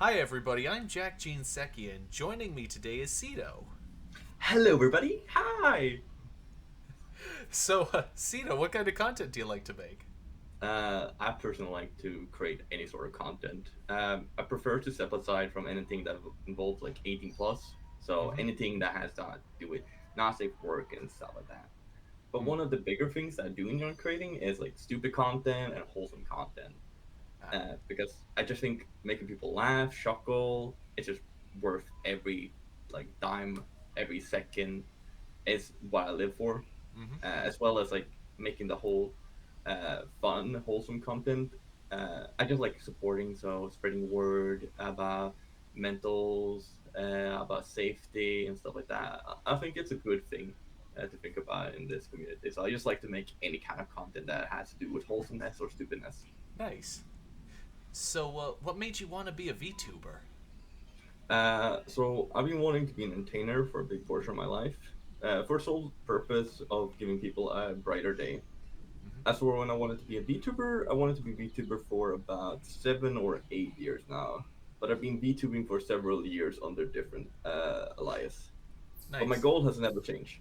Hi everybody, I'm Jack Jinseki, and joining me today is Ceto. Hello, everybody. Hi. Ceto, what kind of content do you like to make? I personally like to create any sort of content. I prefer to step aside from anything that involves like 18 plus. So Mm-hmm. anything that has to do with not safe work and stuff like that. But Hmm. one of the bigger things that I do enjoy creating is like stupid content and wholesome content. Ah, Because I just think making people laugh, chuckle, it's just worth every like dime, every second is what I live for. mm-hmm. As well as like making the whole fun, wholesome content. I just like supporting, so spreading word about mentals, about safety and stuff like that. I think it's a good thing to think about in this community. So I just like to make any kind of content that has to do with wholesomeness or stupidness. Nice. What made you want to be a VTuber? So I've been wanting to be an entertainer for a big portion of my life, for the sole purpose of giving people a brighter day. Mm-hmm. As for when I wanted to be a VTuber, I wanted to be VTuber for about 7 or 8 years now. But I've been VTubing for several years under different alias. But my Nice, goal has never changed.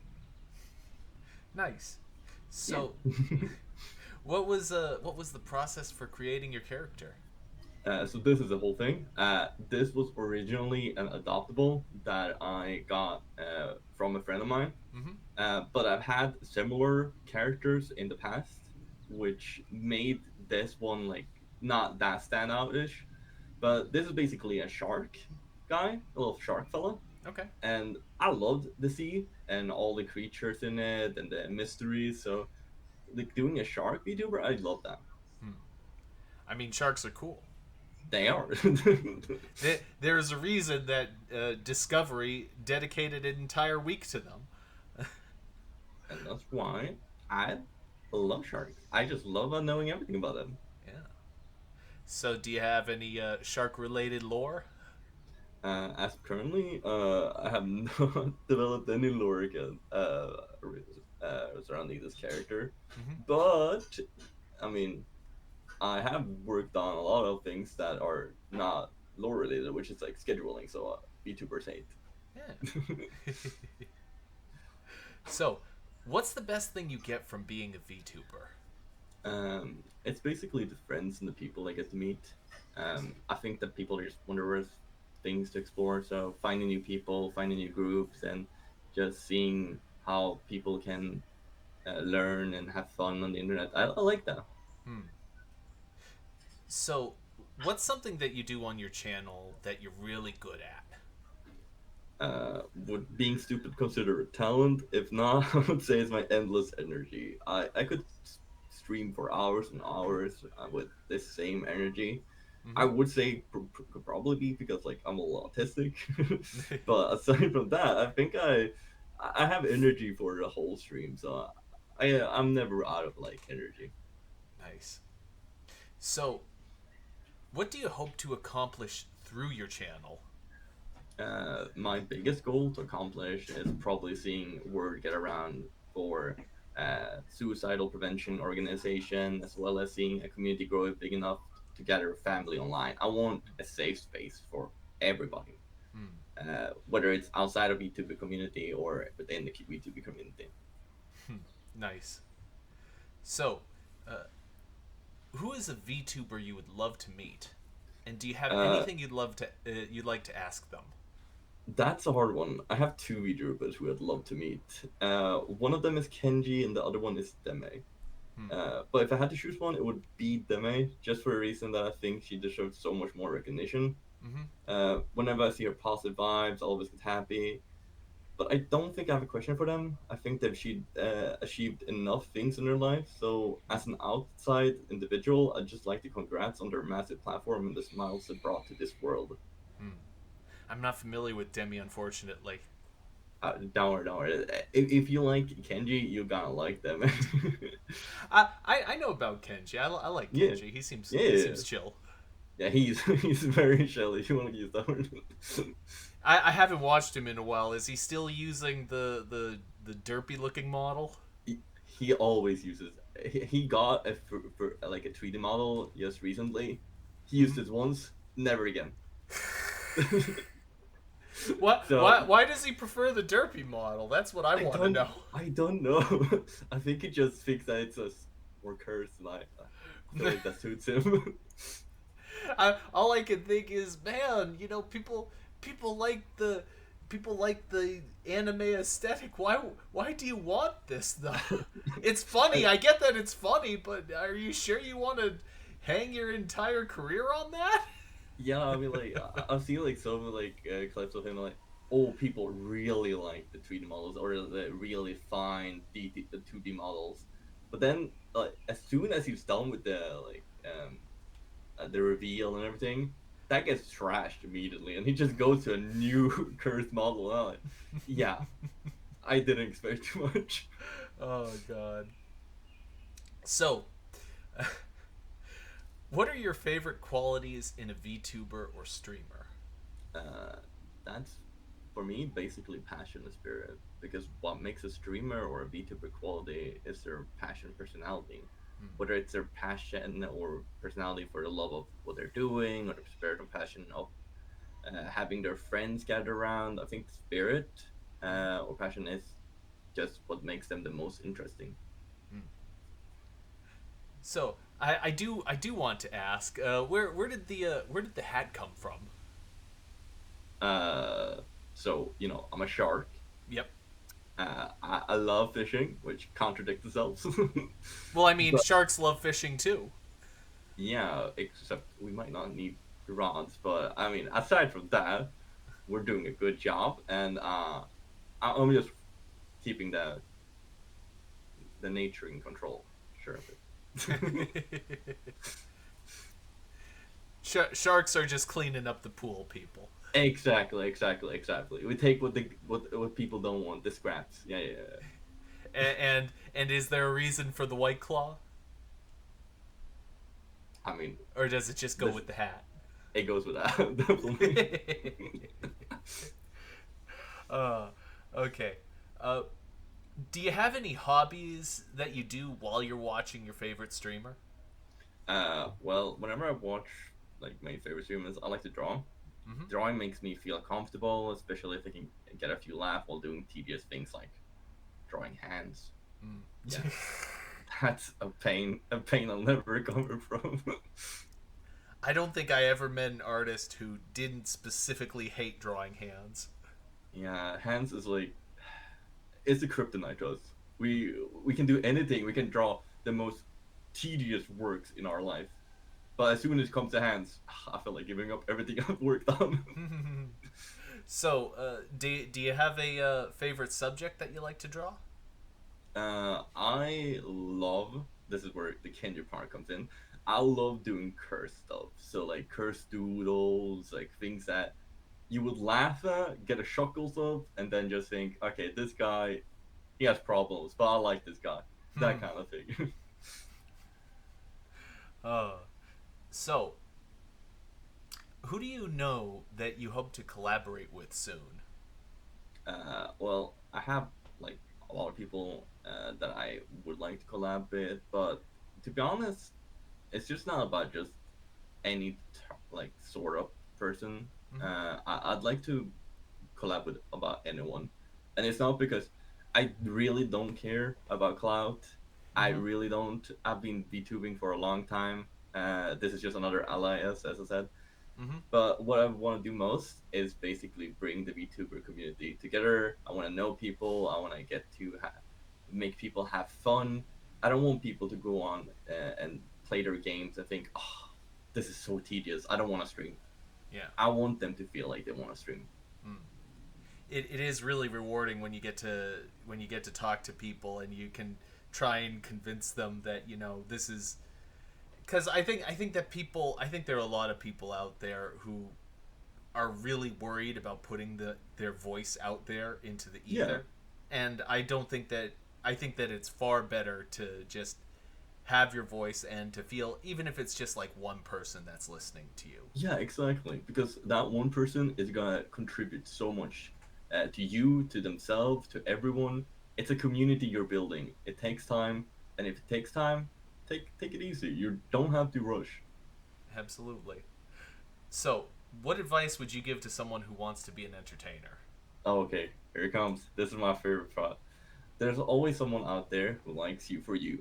nice. Yeah. So, what was the process for creating your character? So this is the whole thing. This was originally an adoptable that I got from a friend of mine. Mm-hmm. But I've had similar characters in the past, which made this one like not that standoutish. But this is basically a shark guy, a little shark fella, Okay. and I loved the sea and all the creatures in it and the mysteries. So like doing a shark VTuber, I love that. Hmm. I mean, sharks are cool. They are, There's a reason that Discovery dedicated an entire week to them. and that's why I love sharks. I just love knowing everything about them. Yeah. So, do you have any shark-related lore? As currently, I have not developed any lore again, surrounding this character, Mm-hmm. but I mean, I have worked on a lot of things that are not lore related, which is like scheduling. So VTubers hate. Yeah. So, what's the best thing you get from being a VTuber? It's basically the friends and the people I get to meet. I think that people are just wondrous things to explore. So finding new people, finding new groups, and just seeing how people can learn and have fun on the internet. I like that. Hmm. So, what's something that you do on your channel that you're really good at? Would being stupid consider a talent? If not, I would say it's my endless energy. I could stream for hours and hours with this same energy. I Mm-hmm. would say could probably be because like I'm a little autistic, but aside from that, I think I have energy for the whole stream, so I'm never out of like energy. Nice. So, what do you hope to accomplish through your channel? My biggest goal to accomplish is probably seeing word get around for suicidal prevention organization, as well as seeing a community grow big enough to gather a family online. I want a safe space for everybody, Hmm. whether it's outside of VTuber community or within the VTuber community. Nice. So, uh, who is a VTuber you would love to meet? And do you have Uh, anything you'd like to ask them? that's a hard one. I have two VTubers who I'd love to meet. One of them is Kenji, and the other one is Deme. Hmm. But if I had to choose one, it would be Deme, just for a reason that I think she deserves so much more recognition. Mm-hmm. Whenever I see her positive vibes, I always get happy. But I don't think I have a question for them. I think they've achieved enough things in their life. So, as an outside individual, I'd just like to congrats on their massive platform and the smiles they brought to this world. Hmm. I'm not familiar with Demi, unfortunately. Don't worry. If you like Kenji, you're gonna like them. I know about Kenji. I like Yeah, Kenji. He yeah, seems chill. yeah. He's very chill. If you want to use that word. I haven't watched him in a while. Is he still using the derpy looking model? He always uses. He got for like a 3D model just recently. He used Mm-hmm. it once, never again. What? So Why does he prefer the derpy model? That's what I want to know. I don't know. I think he just thinks that it's a more curse, and I feel like that suits him. All I can think is, man, people like the people like the anime aesthetic. Why do you want this though? It's funny. I, I get that it's funny, but are you sure you want to hang your entire career on that? yeah, I mean, like I've seen like some like clips of him like, oh, people really like the 3D models or the really fine the 2D models, but then as soon as he's done with the reveal and everything, that gets trashed immediately, and he just goes to a new cursed model. And I'm like, yeah, I didn't expect too much. Oh god. So, what are your favorite qualities in a VTuber or streamer? Uh, that's for me basically passion and spirit, because what makes a streamer or a VTuber quality is their passion, personality. Hmm. Whether it's their passion or personality for the love of what they're doing, or the spirit and passion of having their friends gather around. I think spirit or passion is just what makes them the most interesting. Hmm. So I do want to ask, where did the hat come from? Uh, so I'm a shark. Yep. I love fishing, which contradicts themselves. Well, I mean, But sharks love fishing too. yeah, except we might not need rods. But I mean, aside from that, we're doing a good job, and I'm just keeping the nature in control. Sure of it. Sharks are just cleaning up the pool, people. Exactly. We take what people don't want, the scraps. Yeah, yeah, yeah. And is there a reason for the white claw, I mean, or does it just go this with the hat? it goes with that definitely. uh, okay. Uh, do you have any hobbies that you do while you're watching your favorite streamer? Well, whenever I watch like my favorite streamers, I like to draw. Mm-hmm. Drawing makes me feel comfortable, especially if I can get a few laughs while doing tedious things like drawing hands. Mm. Yeah, that's a pain I'll never recover from. I don't think I ever met an artist who didn't specifically hate drawing hands. Yeah, hands is like it's the kryptonite to us. We can do anything. We can draw the most tedious works in our life, but as soon as it comes to hands, I feel like giving up everything I've worked on. So, do you have a favorite subject that you like to draw? I love this is where the Kendrick part comes in. I love doing curse stuff. So like curse doodles, like things that you would laugh at, get a chuckles of, and then just think, okay, this guy, he has problems, but I like this guy. That Hmm. kind of thing. Uh, so, who do you know that you hope to collaborate with soon? Well, I have like a lot of people that I would like to collab with, but to be honest, it's just not about just any like sort of person. Mm-hmm. I'd like to collab with about anyone, and it's not because I really don't care about clout. I Mm-hmm. really don't. I've been VTubing for a long time. This is just another alias, as I said. Mm-hmm. But what I want to do most is basically bring the VTuber community together. I want to know people. I want to get to make people have fun. I don't want people to go on and play their games and think, oh, this is so tedious. I don't want to stream. Yeah. I want them to feel like they want to stream. Mm. It is really rewarding when you get to talk to people and you can try and convince them that this is because I think there are a lot of people out there who are really worried about putting their voice out there into the Yeah, ether, and I don't think that I think that it's far better to just have your voice and to feel, even if it's just like one person that's listening to you. yeah, exactly. Because that one person is gonna contribute so much to you, to themselves, to everyone. It's a community you're building. It takes time, and if it takes time, take it easy. You don't have to rush. Absolutely. So, What advice would you give to someone who wants to be an entertainer? Oh, okay, here it comes. This is my favorite part. There's always someone out there who likes you for you.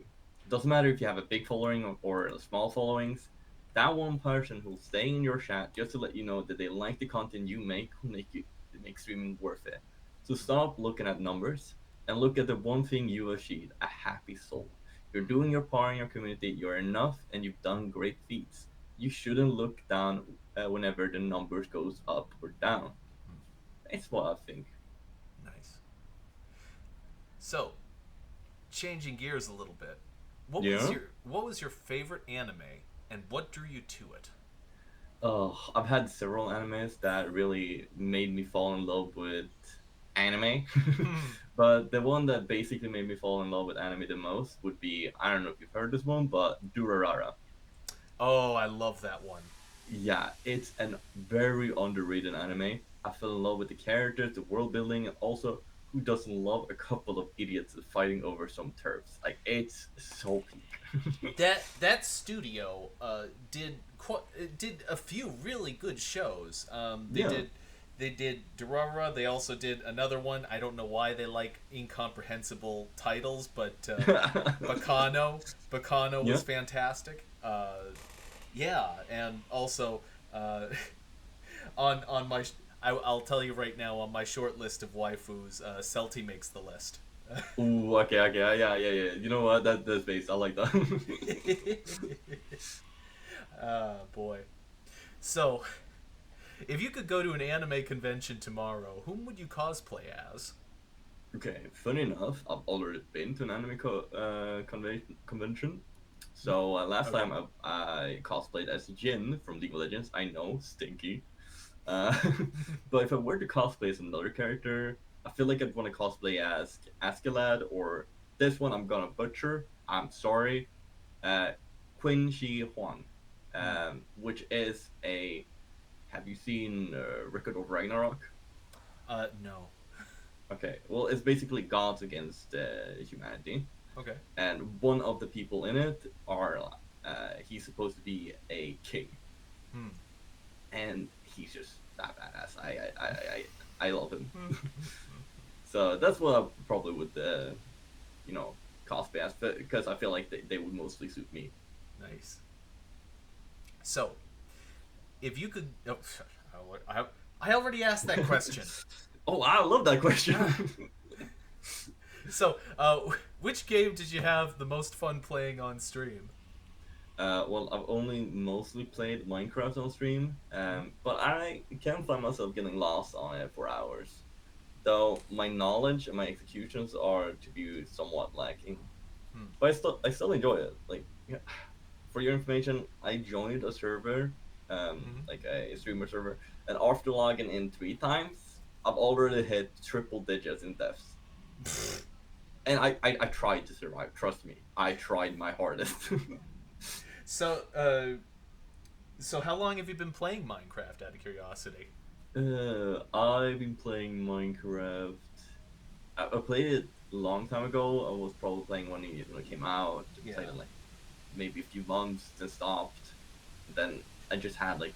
Doesn't matter if you have a big following or a small followings. That one person who'll stay in your chat just to let you know that they like the content you make will make streaming worth it. So stop looking at numbers and look at the one thing you achieved: a happy soul. You're doing your part in your community. You're enough, and you've done great feats. You shouldn't look down whenever the numbers goes up or down. That's what I think. Nice. So, changing gears a little bit. Yeah. What was your favorite anime and what drew you to it? I've had several animes that really made me fall in love with anime. Hmm. But the one that basically made me fall in love with anime the most would be, I don't know if you've heard this one, but Durarara. Oh, I love that one. Yeah, it's an very underrated anime. I fell in love with the characters, the world building, and also who doesn't love a couple of idiots fighting over some turfs? Like, it's so peak. That studio did a few really good shows. Yeah. They did Durara. They also did another one. I don't know why they like incomprehensible titles, but Bacano Yeah. was fantastic. Yeah, and also on my I'll tell you right now, on my short list of waifus, Celti makes the list. Ooh, okay, okay, yeah. You know what? That's base. I like that. Boy. So, if you could go to an anime convention tomorrow, whom would you cosplay as? Okay, funny enough, I've already been to an convention. So last Okay. time I cosplayed as Jin from League of Legends. I know, stinky. Uh, but if I were to cosplay as another character, I feel like I'd want to cosplay as Askeladd, or this one I'm gonna butcher. I'm sorry. Uh, Qin Shi Huang, Hmm. which is a. Have you seen Record of Ragnarok? No. Okay, well, it's basically gods against humanity, Okay. and one of the people in it are he's supposed to be a king, Hmm. and he's just that badass. I love him. So that's what I probably would you know cosplay as, because I feel like they would mostly suit me. Nice. So, if you could, oh, I, I already asked that question. Oh, I love that question. So, which game did you have the most fun playing on stream? Well, I've only mostly played Minecraft on stream, but I can find myself getting lost on it for hours. Though my knowledge and my executions are to be somewhat lacking, Hmm. but I still enjoy it. Like, yeah, for your information, I joined a server, Hmm. like a streamer server, and after logging in 3 times, I've already hit triple digits in deaths. And I tried to survive. Trust me, I tried my hardest. So, so how long have you been playing Minecraft? Out of curiosity. I've been playing Minecraft. I played it a long time ago. I was probably playing when it came out. Yeah. Played it like maybe a few months, then stopped. Then I just had like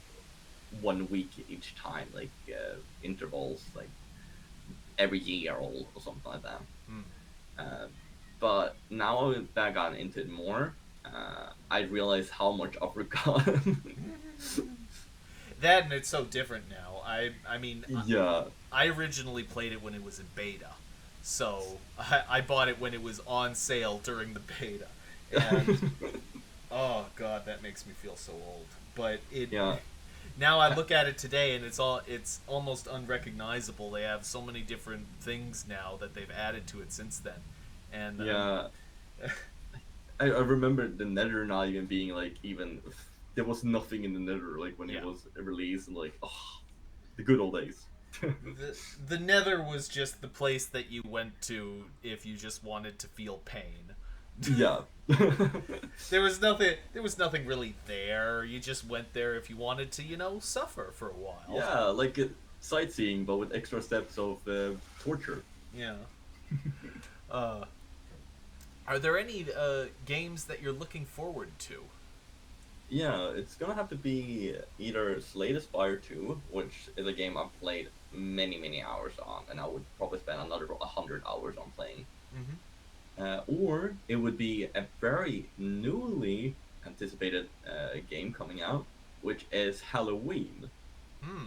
1 week each time, like intervals, like every year or something like that. Hmm. Uh, but now that I got into it more, I realized how much I've forgotten. That and it's so different now. I mean, Yeah, I originally played it when it was in beta, so I bought it when it was on sale during the beta, and oh god, that makes me feel so old. But it yeah, now I look at it today and it's almost unrecognizable. They have so many different things now that they've added to it since then, and yeah. I remember the Nether not even being like even there was nothing in the Nether like when it yeah. was released, and like the good old days. The Nether was just the place that you went to if you just wanted to feel pain. Yeah. There was nothing really there. You just went there if you wanted to, suffer for a while. Yeah, like sightseeing but with extra steps of torture. Yeah. Uh, are there any games that you're looking forward to? Yeah, it's gonna have to be either Slay the Spire 2, which is a game I've played many, many hours on, and I would probably spend another 100 hours on playing. Mm-hmm. Or it would be a very newly anticipated game coming out, which is Halloween. Hmm.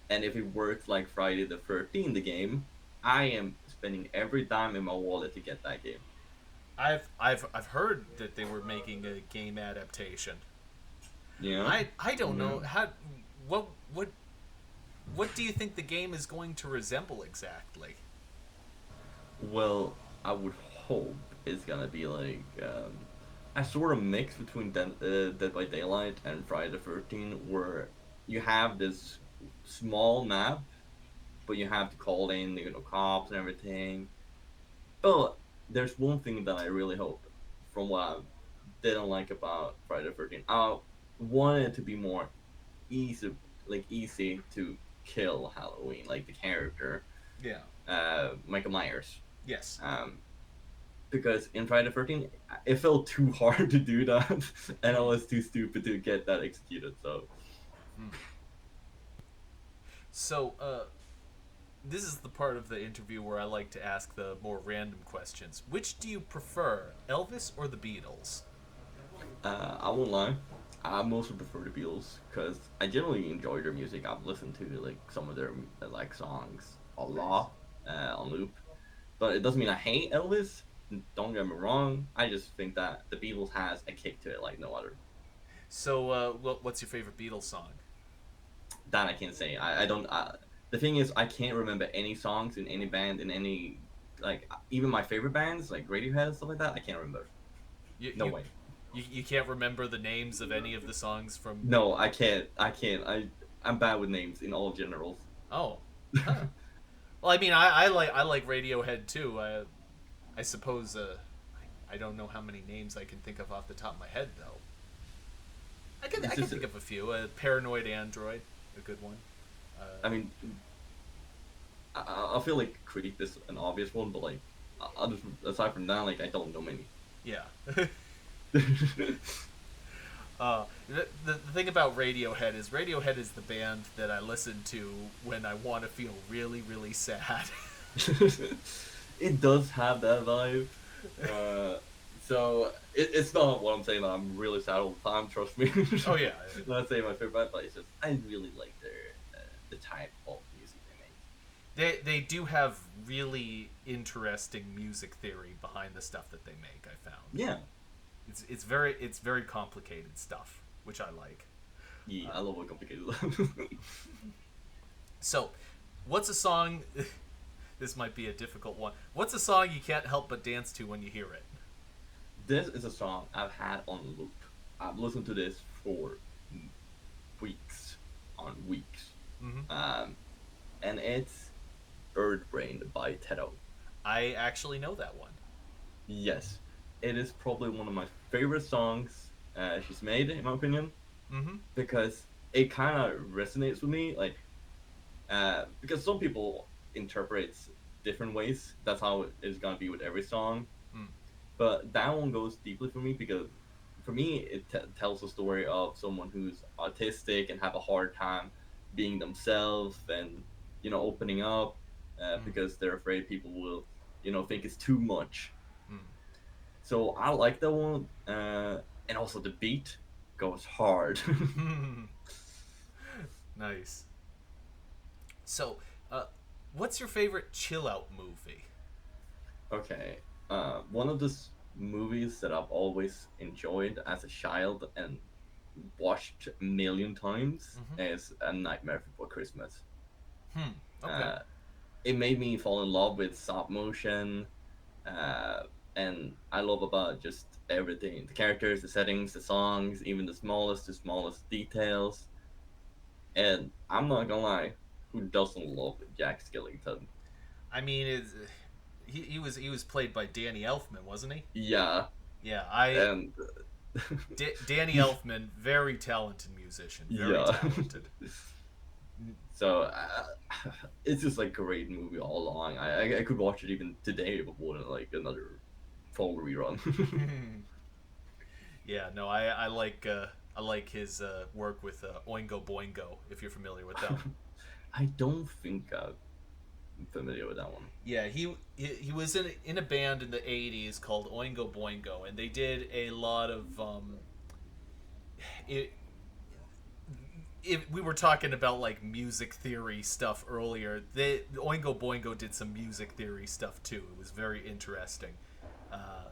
And if it works like Friday the 13th, the game, I am spending every dime in my wallet to get that game. I've heard that they were making a game adaptation. Yeah? I don't Yeah. know how what what what do you think the game is going to resemble exactly? Well, I would hope it's gonna be like a sort of mix between Dead by Daylight and Friday the 13th, where you have this small map, but you have to call in, cops and everything. But there's one thing that I really hope, from what I didn't like about Friday the 13th. I wanted it to be more easy, easy to kill Halloween, like the character, Yeah. Michael Myers. Yes. Um, because in Friday the 13th, it felt too hard to do that, and I Mm. was too stupid to get that executed. So, Mm. So, this is the part of the interview where I like to ask the more random questions. Which do you prefer, Elvis or the Beatles? I won't lie. I mostly prefer the Beatles because I generally enjoy their music. I've listened to like some of their songs a Nice. lot on loop, but it doesn't mean I hate Elvis. Don't get me wrong. I just think that the Beatles has a kick to it like no other. So, what's your favorite Beatles song? That I can't say. I don't. The thing is, I can't remember any songs in any band in any even my favorite bands like Radiohead and stuff like that. I can't remember. You, No you way. you can't remember the names of any of the songs from. No, I can't. I can't. I'm bad with names in all generals. Oh, huh. Well, I mean, I like Radiohead too. I suppose I don't know how many names I can think of off the top of my head though. It's I can just. think of a few. Paranoid Android, a good one. I mean, I feel like Creep is an obvious one, but like, just, aside from that, like I don't know many. Yeah. The thing about Radiohead is the band that I listen to when I want to feel really, really sad. It does have that vibe. Uh, so it's not what I'm saying that I'm really sad all the time. Trust me. Oh yeah. I'm not saying my favorite band, but it's just I really like their the type of music they make. They do have really interesting music theory behind the stuff that they make. I found Yeah, it's very complicated stuff, which I like. yeah, I Uh, love what complicated. so, what's a song? This might be a difficult one. What's a song you can't help but dance to when you hear it? This is a song I've had on loop. I've listened to this for weeks on weeks. Mm-hmm. Um, and it's Bird Brain by Teto. I actually know that one. Yes, it is probably one of my favorite songs she's made, in my opinion, Mm-hmm. because it kind of resonates with me. Because some people interpret different ways. That's how it's gonna be with every song. Mm. But that one goes deeply for me because, for me, it tells a story of someone who's autistic and have a hard time being themselves and opening up Mm. because they're afraid people will think it's too much. Mm. So I like that one, and also the beat goes hard. Nice. So, uh, what's your favorite chill out movie? Okay, one of the movies that I've always enjoyed as a child and watched a million times Mm-hmm. is A Nightmare Before Christmas. Hmm. Okay. Uh, it made me fall in love with stop motion, uh, and I love about just everything: the characters, the settings, the songs, even the smallest details. And I'm not gonna lie, who doesn't love Jack Skellington? I mean, he was played by Danny Elfman, wasn't he? Yeah, Yeah, I and Danny he, Elfman, very talented musician, very yeah. talented. So it's just like a great movie all along. I could watch it even today if it wasn't like another full rerun. Yeah, no, I like I like his work with Oingo Boingo, if you're familiar with them. I don't think I'm familiar with that one. Yeah, he was in a band in the '80s called Oingo Boingo, and they did a lot of it. We were talking about like music theory stuff earlier. Oingo Boingo did some music theory stuff too. It was very interesting. Uh,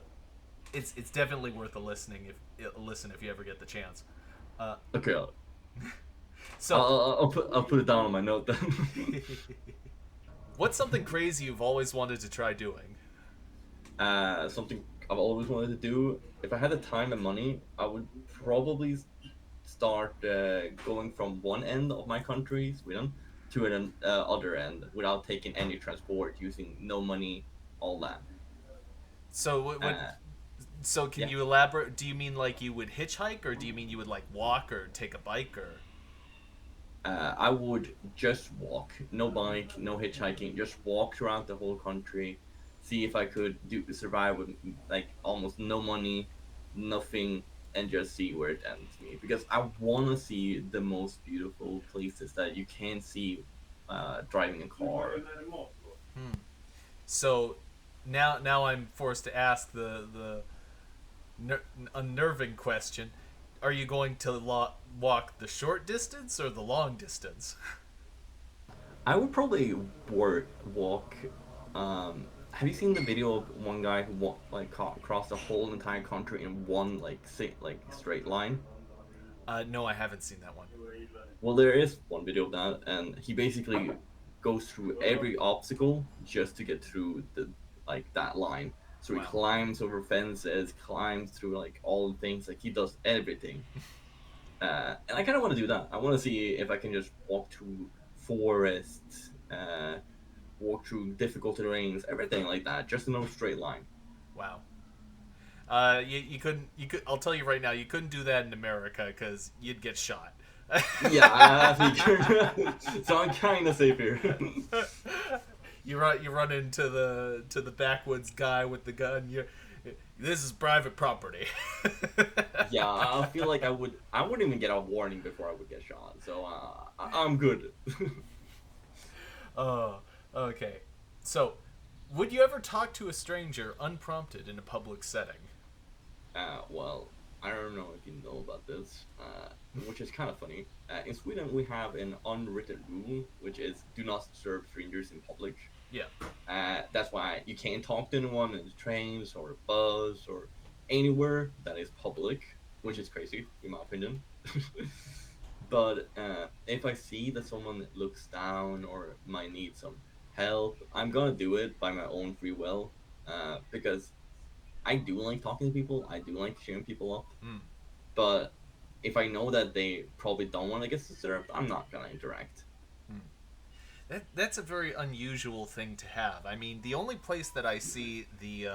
it's definitely worth a listen if you ever get the chance. Uh, Okay, so, I'll put it down on my note then. what's something crazy you've always wanted to try doing? Something I've always wanted to do. If I had the time and money, I would probably start going from one end of my country, Sweden, to an other end without taking any transport, using no money, all that. So what Uh, so can yeah, you elaborate? Do you mean like you would hitchhike, or do you mean you would like walk or take a bike or? I would just walk, no bike, no hitchhiking, just walk throughout the whole country, see if I could do survive with like almost no money, nothing, and just see where it ends me. Because I want to see the most beautiful places that you can see driving a car. Hmm. So now I'm forced to ask the unnerving question: are you going to walk the short distance or the long distance? I would probably walk. Have you seen the video of one guy who crossed the whole entire country in one straight line? No, I haven't seen that one. Well, there is one video of that, and he basically goes through every obstacle just to get through the that line. So he Wow. climbs over fences, climbs through like all the things. Like he does everything. And I kind of want to do that. I want to see if I can just walk through forests, walk through difficult terrains, everything like that, just in a straight line. Wow. You couldn't you could I'll tell you right now you couldn't do that in America because you'd get shot. Yeah, I think so. I'm kind of safe here. You run into the backwoods guy with the gun. This is private property. Yeah, I feel like I wouldn't even get a warning before I would get shot. So I'm good. Oh, okay. So, would you ever talk to a stranger unprompted in a public setting? Well, I don't know if you know about this, which is kind of funny. In Sweden, we have an unwritten rule, which is do not disturb strangers in public. Yeah. That's why you can't talk to anyone in the trains or bus or anywhere that is public, which is crazy, in my opinion. But if I see that someone looks down or might need some help, I'm gonna do it by my own free will, because I do like talking to people. I do like cheering people up. Mm. But if I know that they probably don't want to get disturbed, I'm not gonna interact. Mm. That's a very unusual thing to have. I mean, the only place that I see the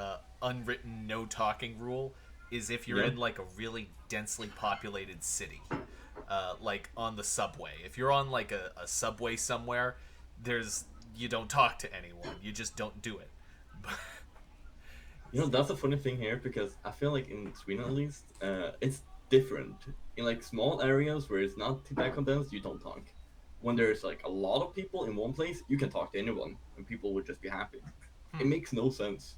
unwritten no talking rule is if you're Yeah. in like a really densely populated city, like on the subway. If you're on like a subway somewhere, there's you don't talk to anyone. You just don't do it. You know, that's a funny thing here because I feel like in Sweden at least, it's different. In like small areas where it's not too that condensed, you don't talk. When there's like a lot of people in one place, you can talk to anyone and people would just be happy. It Hmm. makes no sense.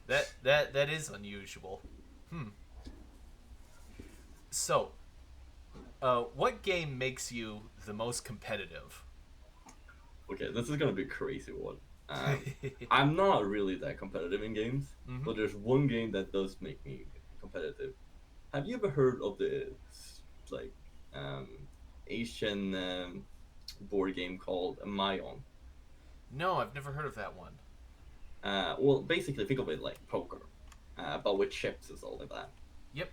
That is unusual. Hmm. So, what game makes you the most competitive? Okay, this is gonna be a crazy one. I'm not really that competitive in games, Hmm. but there's one game that does make me competitive. Have you ever heard of the like um, Asian board game called Mayon? No, I've never heard of that one. Well, basically, think of it like poker, but with chips and stuff like that. Yep.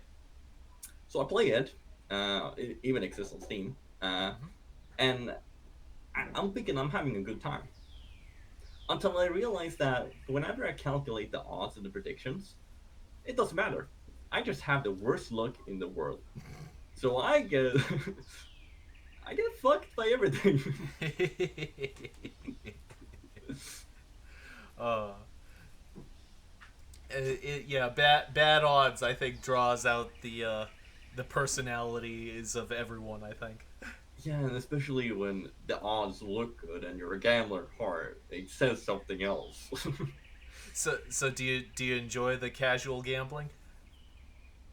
So I play it. It even exists on Steam, Hmm. and I'm thinking I'm having a good time until I realize that whenever I calculate the odds and the predictions, it doesn't matter. I just have the worst luck in the world. So I get I get fucked by everything. uh, yeah, bad odds. I think draws out the the personalities of everyone, I think. Yeah, and especially when the odds look good and you're a gambler at heart, it says something else. So do you enjoy the casual gambling?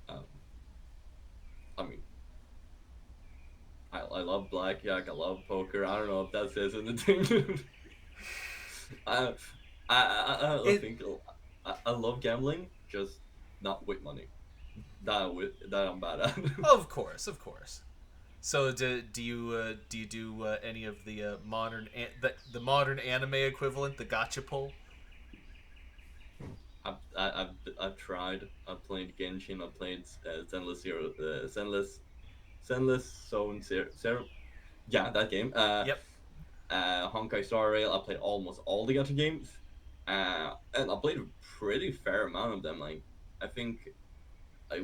um, I mean, I love blackjack. I love poker. I don't know if that says anything. I, I It think I love gambling, just not with money. That I'm bad at. Of course, of course. So do you do any of the the modern anime equivalent, the gotcha pull? I've tried. I've played Genshin. I've played Zenless Zero, Zenless Zone Zero. Yeah, that game. Yep. Honkai Star Rail. I played almost all the gacha games, and I played a pretty fair amount of them. Like I think I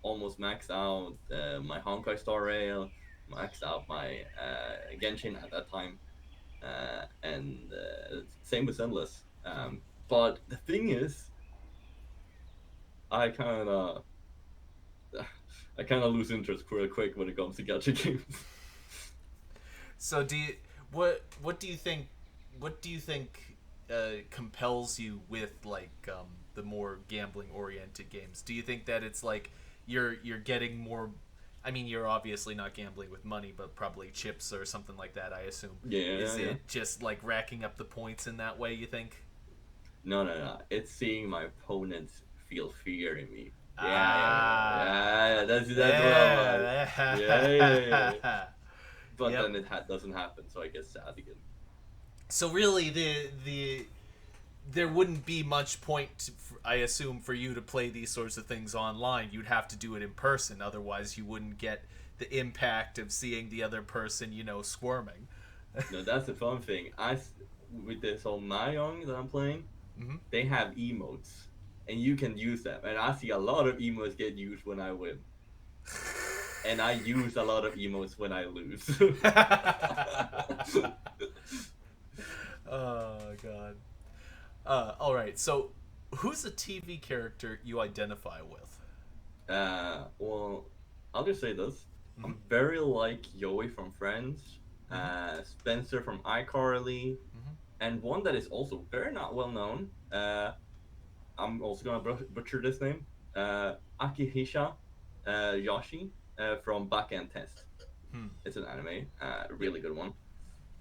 almost maxed out my Honkai Star Rail, maxed out my Genshin at that time, and same with Endless. But the thing is, I kind of I kind of lose interest real quick when it comes to gacha games. So what do you think compels you with like the more gambling oriented games? Do you think that it's like you're getting more? I mean, you're obviously not gambling with money, but probably chips or something like that, I assume. Yeah, Is yeah. it just like racking up the points in that way, you think? No. It's seeing my opponents feel fear in me. Yeah. That's what I want. Yeah. But Yep. then it doesn't happen, so I get sad again. So really, the there wouldn't be much point, I assume, for you to play these sorts of things online. You'd have to do it in person, otherwise you wouldn't get the impact of seeing the other person, squirming. No, that's the fun thing. With this whole Mahjong that I'm playing, Mm-hmm. they have emotes, and you can use them. And I see a lot of emotes get used when I win, and I use a lot of emotes when I lose. Oh god. All right. So, who's a TV character you identify with? Well, I'll just say this: Mm-hmm. I'm very like Joey from Friends, Mm-hmm. Spencer from iCarly, Mm-hmm. and one that is also very not well known. I'm also gonna butcher this name. Akihisha Yoshi from Backend Test. Hmm. It's an anime, Yep. really good one.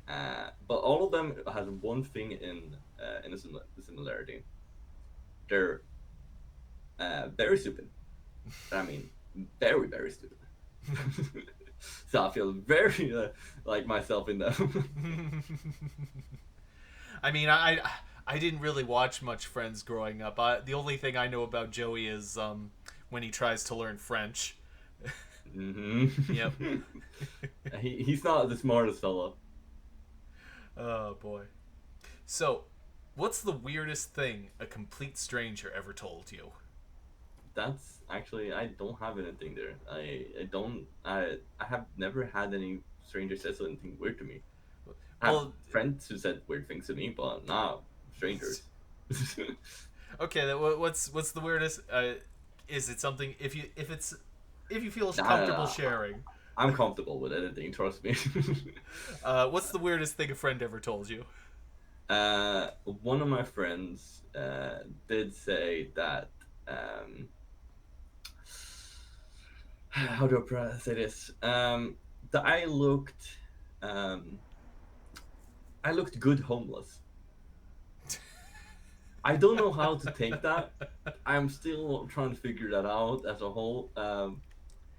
But all of them has one thing in a similarity. They're very stupid. I mean, very very stupid. So I feel very like myself in them. I mean, I didn't really watch much Friends growing up. The only thing I know about Joey is when he tries to learn French. Yep. He's not the smartest fellow. Oh boy. So, what's the weirdest thing a complete stranger ever told you? That's actually I don't have anything there. I don't I have never had any stranger say anything weird to me. I have Well, friends who said weird things to me, but not strangers. okay. What's the weirdest? Is it something if you feel comfortable Nah, sharing? I'm comfortable with anything. Trust me. What's the weirdest thing a friend ever told you? One of my friends did say that. How do I say this? That um, I looked good homeless. I don't know how to take that. I'm still trying to figure that out as a whole.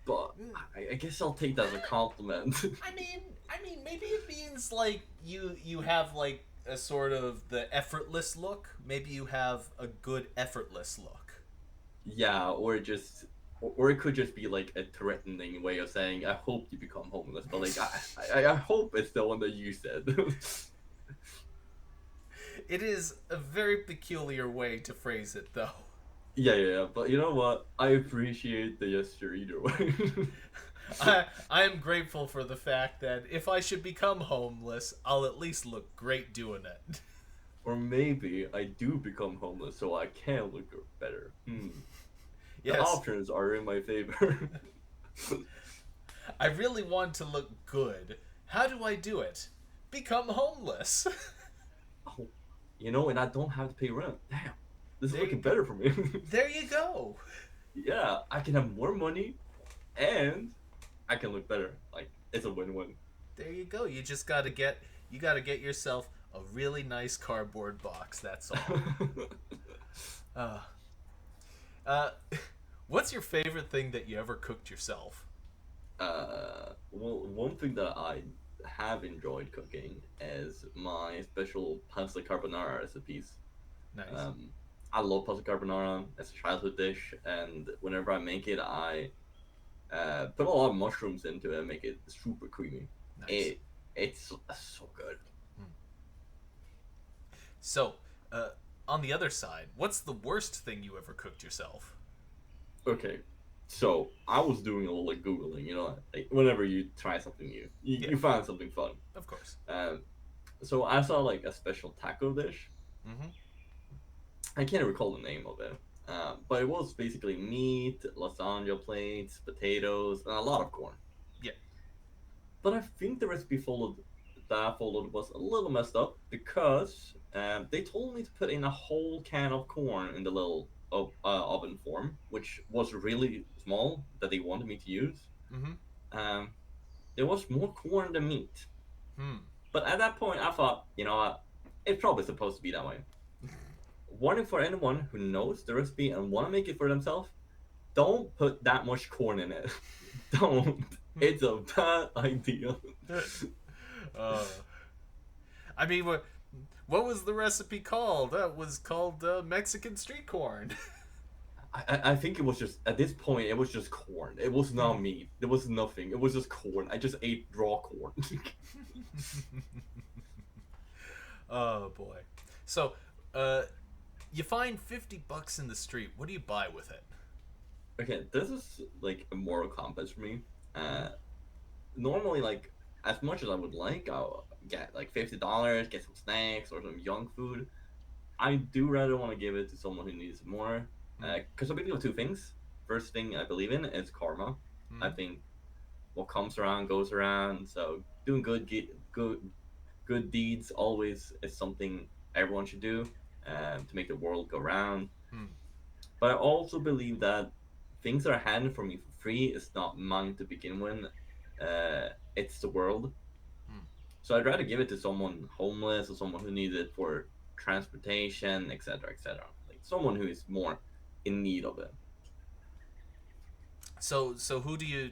But I guess I'll take that as a compliment. I mean, maybe it means like you have like a sort of the effortless look. Maybe you have a good effortless look. Yeah, or it could just be like a threatening way of saying, "I hope you become homeless." But like, I hope it's the one that you said. It is a very peculiar way to phrase it, though. Yeah. But you know what? I appreciate the gesture either way. I am grateful for the fact that if I should become homeless, I'll at least look great doing it. Or maybe I do become homeless so I can look better. The Yes. options are in my favor. I really want to look good. How do I do it? Become homeless. Oh, you know, and I don't have to pay rent. Damn, this is There you looking go. better for me. There you go. Yeah, I can have more money and I can look better. Like it's a win-win. There you go. You gotta get yourself a really nice cardboard box. That's all. Uh, uh, what's your favorite thing that you ever cooked yourself? Well, one thing that I have enjoyed cooking is my special pasta carbonara recipes. Nice. Um, I love pasta carbonara. It's a childhood dish, and whenever I make it, I put a lot of mushrooms into it and make it super creamy. Nice. It it's so good. So, uh, on the other side, what's the worst thing you ever cooked yourself? Okay, so I was doing a little like googling. You know, like whenever you try something new, Yeah, you find something fun. of course. Um, so I saw like a special taco dish. Mm-hmm. I can't recall the name of it. But it was basically meat, lasagna plates, potatoes, and a lot of corn. Yeah. But I think the recipe followed that I followed was a little messed up because they told me to put in a whole can of corn in the little oven form, which was really small that they wanted me to use. Mm-hmm. Um, there was more corn than meat. Hmm. But at that point, I thought, you know what? It's probably supposed to be that way. Warning for anyone who knows the recipe and want to make it for themselves: don't put that much corn in it. Don't. It's a bad idea. uh, I mean, what was the recipe called? That was called Mexican street corn. I think it was just at this point it was just corn. It was not meat. There was nothing. It was just corn. I just ate raw corn. Oh boy. So, uh, you find $50 in the street. What do you buy with it? Okay, this is like a moral compass for me. Mm-hmm. Uh, Normally, like as much as I would like, I'll get like $50, get some snacks or some junk food. I do rather want to give it to someone who needs it more. Because I believe of two things. First thing I believe in is karma. I Mm-hmm. think what comes around goes around. So doing good deeds always is something everyone should do to make the world go round. Hmm. But I also believe that things that are handed for me for free is not mine to begin with. It's the world. Hmm. So I'd rather give it to someone homeless or someone who needs it for transportation, etc., etc. Like someone who is more in need of it. So who do you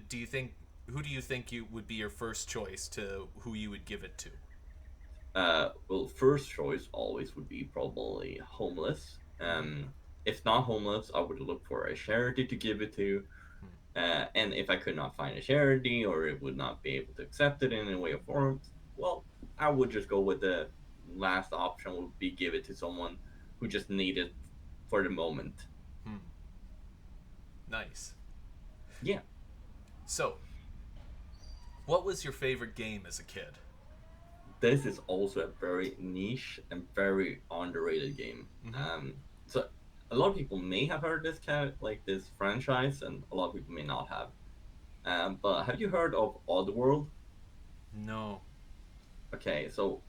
think you would be your first choice to who you would give it to? Well, first choice always would be probably homeless. Mm-hmm. If not homeless, I would look for a charity to give it to. Hmm. And if I could not find a charity or it would not be able to accept it in any way or form, well, I would just go with the last option would be give it to someone who just need it for the moment. Hmm. Nice. Yeah, So, what was your favorite game as a kid? this is also a very niche and very underrated game. Mm-hmm. So a lot of people may have heard like this franchise, and a lot of people may not have. But have you heard of Oddworld? No. Okay, so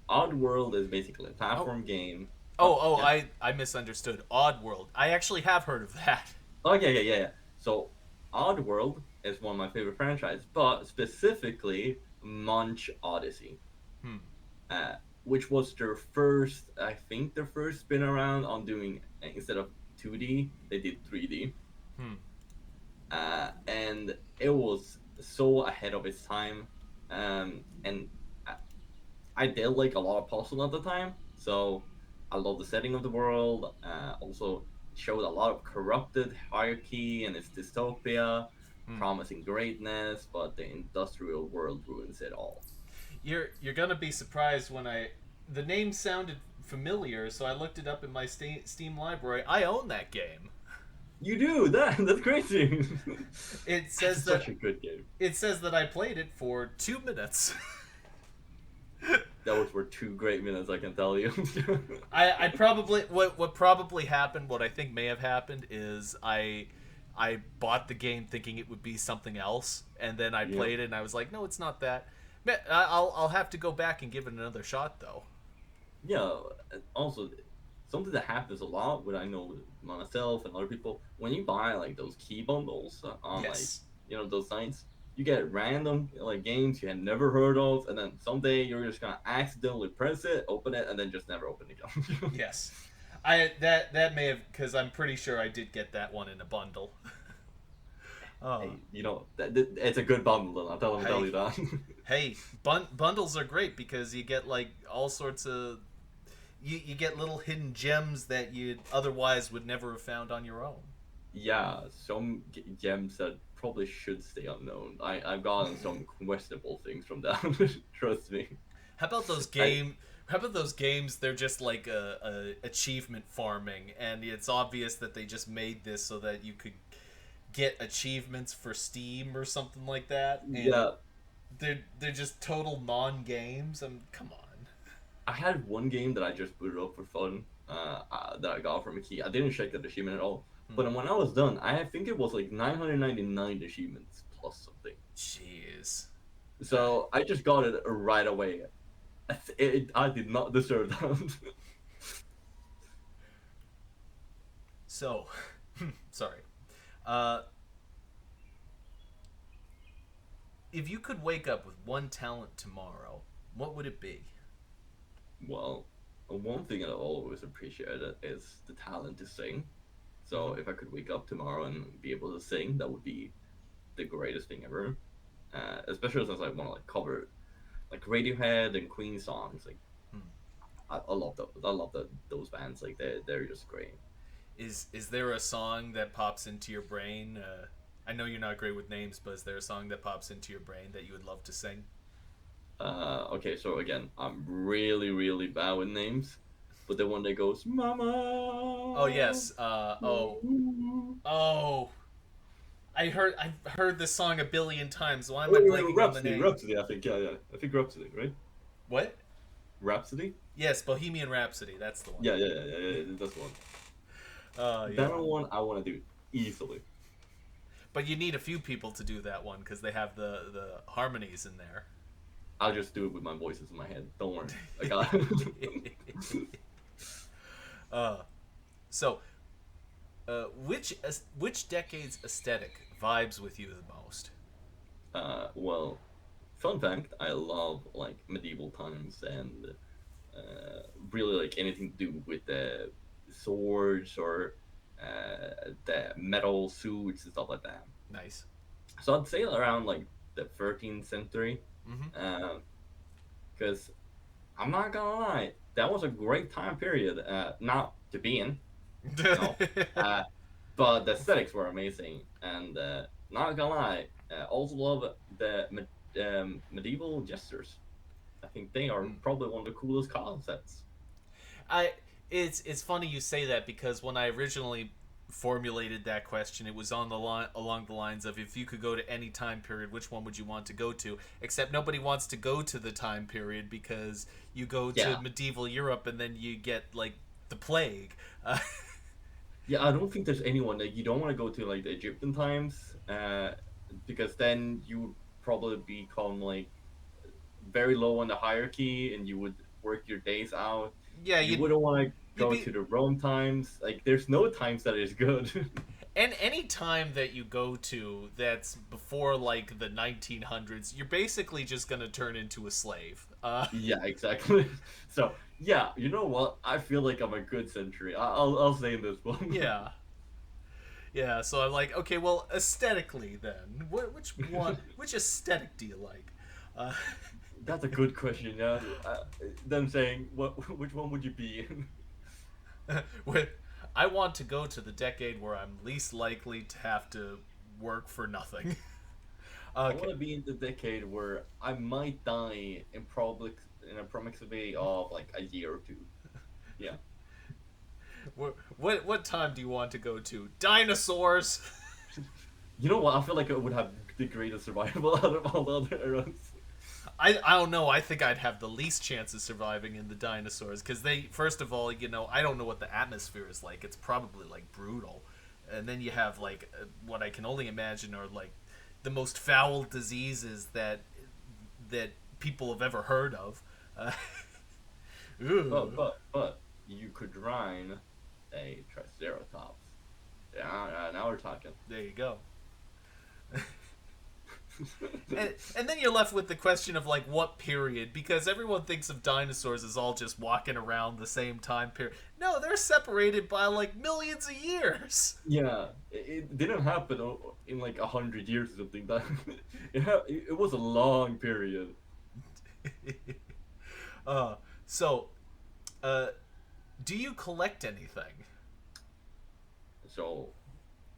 Oddworld is basically a Oh, platform game. oh, oh! Yeah. I misunderstood. Oddworld. I actually have heard of that. Oh yeah. So Oddworld is one of my favorite franchises, but specifically Munch Odyssey, Hmm. uh, which was their first, I think, their first spin around on doing instead of 2D, they did 3D, Hmm. and it was so ahead of its time, and I, I did like a lot of puzzle at the time, so I love the setting of the world. Also, showed a lot of corrupted hierarchy and its dystopia, Hmm. promising greatness, but the industrial world ruins it all. You're gonna be surprised when the name sounded familiar, so I looked it up in my Steam library. I own that game. You do that? That's crazy. It It's says such that a good game. I played it for 2 minutes. That was for 2 great minutes, I can tell you. I probably what probably happened, what I think may have happened is I I bought the game thinking it would be something else, and then I Yeah. played it and I was like, no, it's not that. I'll have to go back and give it another shot though. Yeah. Also, something that happens a lot with I know with myself and other people when you buy like those key bundles on like Yes. those sites, you get random like games you had never heard of, and then someday you're just gonna accidentally press it, open it, and then just never open it again. Yes. That may have, because I'm pretty sure I did get that one in a bundle. Oh, Hey, it's a good bundle. Tell hey, you that. hey, bundles are great because you get like all sorts of you get little hidden gems that you otherwise would never have found on your own. Yeah, some gems that probably should stay unknown. I've gotten some questionable things from that. Trust me. How about those I game? How about those games? They're just like a achievement farming, and it's obvious that they just made this so that you could get achievements for Steam or something like that, and yeah, they're just total non games. Come on. I had one game that I just booted up for fun. That I got from a key. I didn't check the achievement at all. Hmm. But when I was done, I think it was like 999 achievements plus something. Jeez. That So I just got it right away. I did not deserve that. so. Sorry. Uh, if you could wake up with one talent tomorrow, what would it be? Well, one thing I've always appreciated is the talent to sing. So Mm-hmm. if I could wake up tomorrow and be able to sing, that would be the greatest thing ever. Especially since I want to like cover like Radiohead and Queen songs. Like Hmm. I love those. I love those bands. Like they're just great. Is there a song that pops into your brain? I know you're not great with names, but is there a song that pops into your brain that you would love to sing? Okay, so again, I'm really bad with names, but the one that goes Oh "Mama." yes. Oh. I've heard this song a billion times. Why am I blanking on the Rhapsody, name? Rhapsody. I think yeah. I think Rhapsody, right? What? Rhapsody. Yes, Bohemian Rhapsody. That's the one. Yeah. That's one. Oh That yeah. one I want to do easily. But you need a few people to do that one because they have the harmonies in there. I'll just do it with my voices in my head. Don't worry. I got it. uh, so, which decade's aesthetic vibes with you the most? Well, fun fact, I love like medieval times and really like anything to do with the swords or the metal suits and stuff like that. Nice. So I'd say around like the 13th century, Mm-hmm. because I'm not gonna lie, that was a great time period. Not to be in, no, uh, but the aesthetics were amazing, and not gonna lie, also love the medieval jesters. I think they are probably one of the coolest concepts. I it's funny you say that because when I originally formulated that question, it was on the line along the lines of if you could go to any time period, which one would you want to go to? Except nobody wants to go to the time period because you go to Yeah, medieval Europe and then you get like the plague. Uh, yeah. I don't think there's anyone that you don't want to go to like the Egyptian times, because then you would probably become like very low on the hierarchy, and you would work your days out. yeah, You wouldn't want to you'd go be to the Rome times. Like, there's no times that is good. and any time that you go to that's before like the 1900s, you're basically just gonna turn into a slave. Yeah, exactly. So, yeah, you know what? I feel like I'm a good century. I'll say this one. Yeah. Yeah, so I'm like, okay, well, aesthetically then, which aesthetic do you like? Uh, That's a good question. Yeah. Them saying, which one would you be? with, I want to go to the decade where I'm least likely to have to work for nothing. I want Okay, to be in the decade where I might die in a proximity of like a year or two. Yeah. what time do you want to go to? Dinosaurs. You know what? I feel like I would have the greatest survival out of all the other eras. I don't know. I think I'd have the least chance of surviving in the dinosaurs because they first of all, I don't know what the atmosphere is like. It's probably like brutal. and then you have like what I can only imagine are like the most foul diseases that people have ever heard of. Ooh. But you could rhyme a triceratops. Yeah, now we're talking. There you go. And then you're left with the question of like what period, because everyone thinks of dinosaurs as all just walking around the same time period. No, they're separated by like millions of years. Yeah, it didn't happen in like 100 years or something. That it was a long period. uh, so, uh, do you collect anything? So,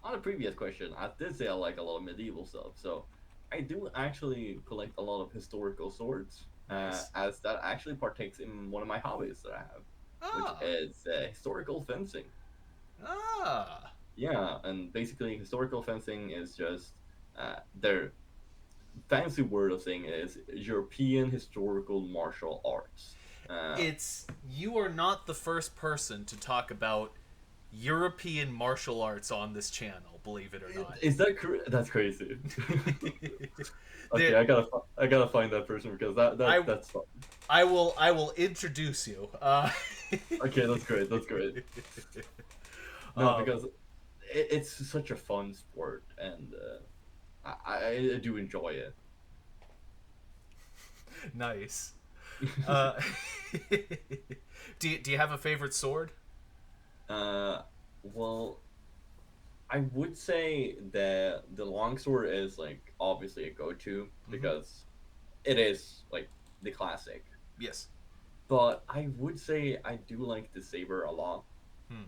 on the previous question, I did say I like a lot of medieval stuff. So, I do actually collect a lot of historical swords, Nice. as that actually partakes in one of my hobbies that I have, which Ah, is historical fencing. ah. Yeah, and basically, historical fencing is just their fancy word of saying is European historical martial arts. Uh, It's you are not the first person to talk about European martial arts on this channel, believe it or not. is that that's crazy? Okay, There, I gotta find that person because I that's fun. I will introduce you. Okay, that's great. That's great. No, um, because it's such a fun sport, and I do enjoy it. nice. Uh, do you have a favorite sword? Uh, well, I would say that the longsword is like obviously a go-to Mm-hmm. because it is like the classic. Yes. But I would say I do like the saber a lot, Hmm.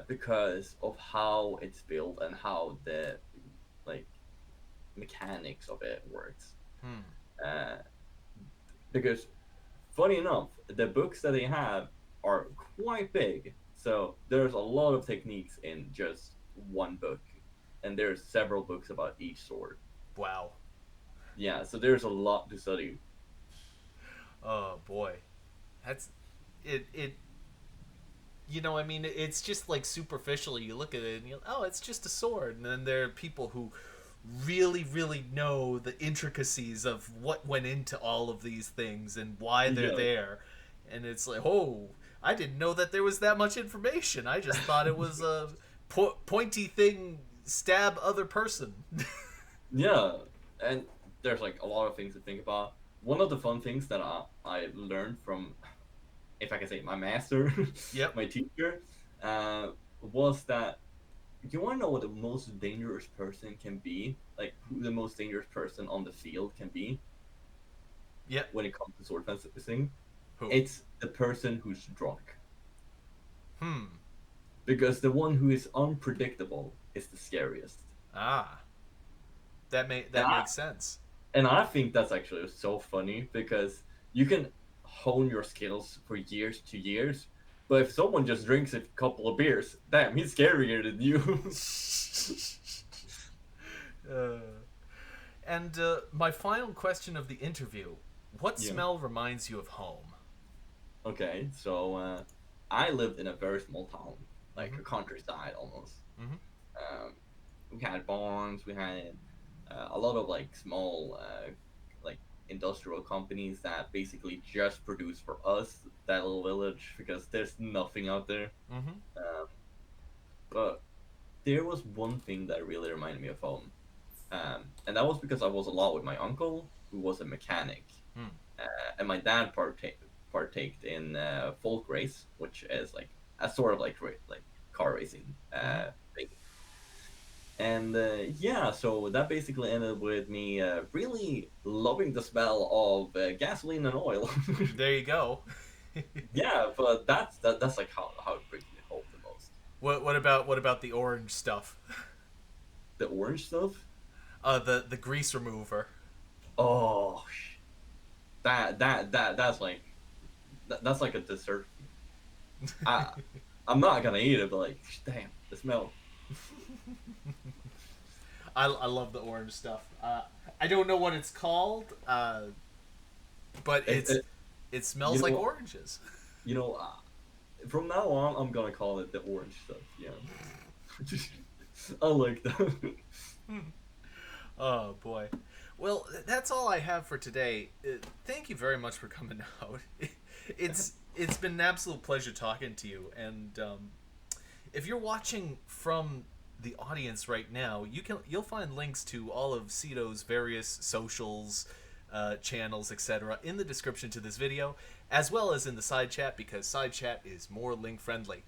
because of how it's built and how the like mechanics of it works. Hmm. Uh, because funny enough, the books that they have are quite big, so there's a lot of techniques in just one book, and there's several books about each sword. Wow. Yeah, so there's a lot to study. Oh boy, that's it. It I mean, it's just like superficially you look at it and oh, it's just a sword, and then there are people who really, really know the intricacies of what went into all of these things and why they're Yeah. there, and it's like, oh, I didn't know that there was that much information. I just thought it was a pointy thing, stab other person. Yeah, and there's like a lot of things to think about. One of the fun things that I learned from, if I can say, my master, Yep. my teacher, was that you want to know what the most dangerous person can be, like who the most dangerous person on the field can be Yep. when it comes to sword fencing. Who? It's the person who's drunk, Hmm. because the one who is unpredictable is the scariest. Ah. And That makes sense. I think that's actually so funny because you can hone your skills for years to years, but if someone just drinks a couple of beers, damn, he's scarier than you. uh, and my final question of the interview: what Yeah. smell reminds you of home? Okay, so I lived in a very small town, like Mm-hmm. a countryside almost. Mm-hmm. Um, we had barns, we had a lot of like small, like industrial companies that basically just produce for us, that little village, because there's nothing out there. Mm-hmm. Um, but there was one thing that really reminded me of home, and that was because I was a lot with my uncle, who was a mechanic, Hmm. and my dad partaked in folk race, which is like a sort of like car racing Mm-hmm. thing. And yeah, so that basically ended with me really loving the smell of gasoline and oil. There you go. Yeah, but that's like how it brings me home the most. What about the orange stuff? The orange stuff. The grease remover. Oh, that's like that's like a dessert. I I'm not gonna eat it, but like, damn, the smell. I love the orange stuff. I don't know what it's called, but It, it, it you smells like know, oranges. you know, from now on, I'm gonna call it the orange stuff. Yeah. I like that. Oh boy. Well, that's all I have for today. Thank you very much for coming out. It's been an absolute pleasure talking to you. And if you're watching from the audience right now, you'll find links to all of Ceto's various socials, channels, etc. in the description to this video, as well as in the side chat, because side chat is more link friendly.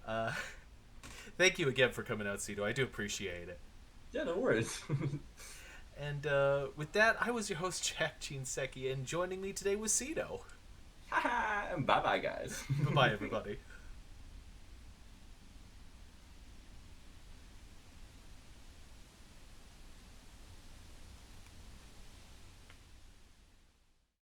Uh, Thank you again for coming out, Ceto. I do appreciate it. Yeah, no worries. And with that, I was your host, Jack Jinseki, and joining me today was Ceto. Bye bye, guys. Bye-bye, everybody.